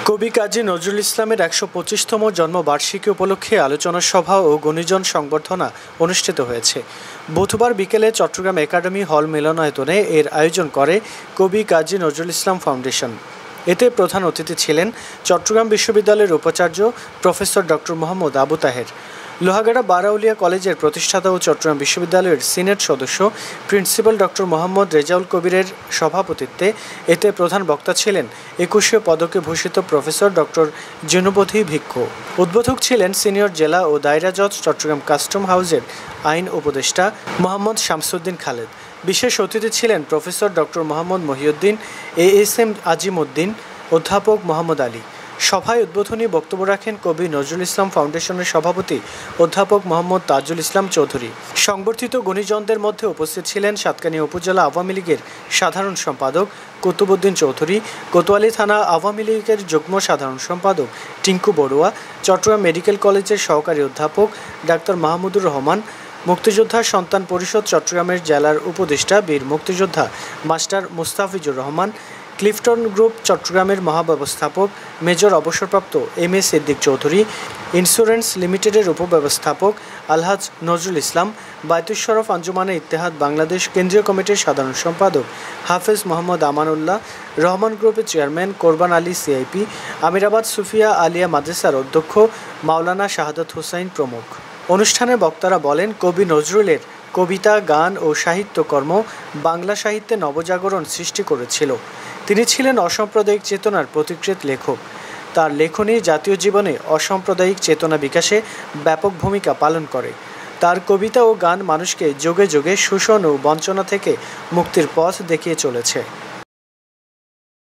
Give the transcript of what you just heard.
কবি কাজী নজরুল ইসলামের ১২৫তম জন্মবার্ষিকী উপলক্ষে আলোচনা সভা ও গুণীজন সংবর্ধনা অনুষ্ঠিত হয়েছে। বুধবার বিকেলে চট্টগ্রাম একাডেমি হল মিলনায়তনে এর আয়োজন করে কবি কাজী নজরুল ইসলাম ফাউন্ডেশন। এতে প্রধান অতিথি ছিলেন চট্টগ্রাম বিশ্ববিদ্যালয়ের উপাচার্য প্রফেসর ডক্টর মোহাম্মদ আবু তাহের, লোহাগাড়া বারাউলিয়া কলেজের প্রতিষ্ঠাতা ও চট্টগ্রাম বিশ্ববিদ্যালয়ের সিনেট সদস্য প্রিন্সিপাল ডক্টর মোহাম্মদ রেজাউল কবিরের সভাপতিত্বে এতে প্রধান বক্তা ছিলেন ২১শে পদকে ভূষিত প্রফেসর ডক্টর জিনুবধি ভিক্ষু। উদ্বোধক ছিলেন সিনিয়র জেলা ও দায়রা জজ চট্টগ্রাম কাস্টম হাউসের আইন উপদেষ্টা মোহাম্মদ শামসুদ্দিন খালেদ। বিশেষ অতিথি ছিলেন professor doctor Mohammad Mohiuddin, ASM Azim Uddin, অধ্যাপক মোহাম্মদ আলী। সভায় উদ্বোধনী বক্তব্য রাখেন কবি নজরুল ইসলাম ফাউন্ডেশনের সভাপতি অধ্যাপক মোহাম্মদ তাজুল ইসলাম চৌধুরী। সংবর্ধিত গুণীজনদের মধ্যে উপস্থিত ছিলেন সাতকানিয়া উপজেলা আওয়ামী লীগের সাধারণ সম্পাদক কুতুবউদ্দিন চৌধুরী, কোতোয়ালী থানা আওয়ামী লীগের যুগ্ম সাধারণ সম্পাদক টিঙ্কু বড়ুয়া, চট্টগ্রাম মেডিকেল কলেজের সহকারী অধ্যাপক ডাক্তার মাহমুদুর রহমান, মুক্তিযোদ্ধা সন্তান পরিষদ চট্টগ্রামের জেলার উপদেষ্টা বীর মুক্তিযোদ্ধা master Mustafizur Rahman, Clifton group চট্টগ্রামের মহাব্যবস্থাপক মেজর অবসরপ্রাপ্ত M A Siddique Chowdhury, insurance লিমিটেডের উপব্যবস্থাপক আলহাজ নজরুল ইসলাম, বায়তুশ শরফ আঞ্জুমানে ইত্তেহাদ বাংলাদেশ কেন্দ্রীয় কমিটির সাধারণ সম্পাদক হাফেজ মোহাম্মদ আমানুল্লাহ, রহমান গ্রুপের চেয়ারম্যান কোরবান আলী সিআইপি, আমিরাবাদ সুফিয়া আলিয়া মাদ্রাসার অধ্যক্ষ মাওলানা শাহাদাত হুসাইন প্রমুখ। অনুষ্ঠানে বক্তারা বলেন, কবি নজরুলের কবিতা, গান ও সাহিত্যকর্ম বাংলা সাহিত্যে নবজাগরণ সৃষ্টি করেছিল। তিনি ছিলেন অসাম্প্রদায়িক চেতনার প্রতিকৃত লেখক। তার লেখনী জাতীয় জীবনে অসাম্প্রদায়িক চেতনা বিকাশে ব্যাপক ভূমিকা পালন করে। তার কবিতা ও গান মানুষকে যুগে যুগে শোষণ ও বঞ্চনা থেকে মুক্তির পথ দেখিয়ে চলেছে।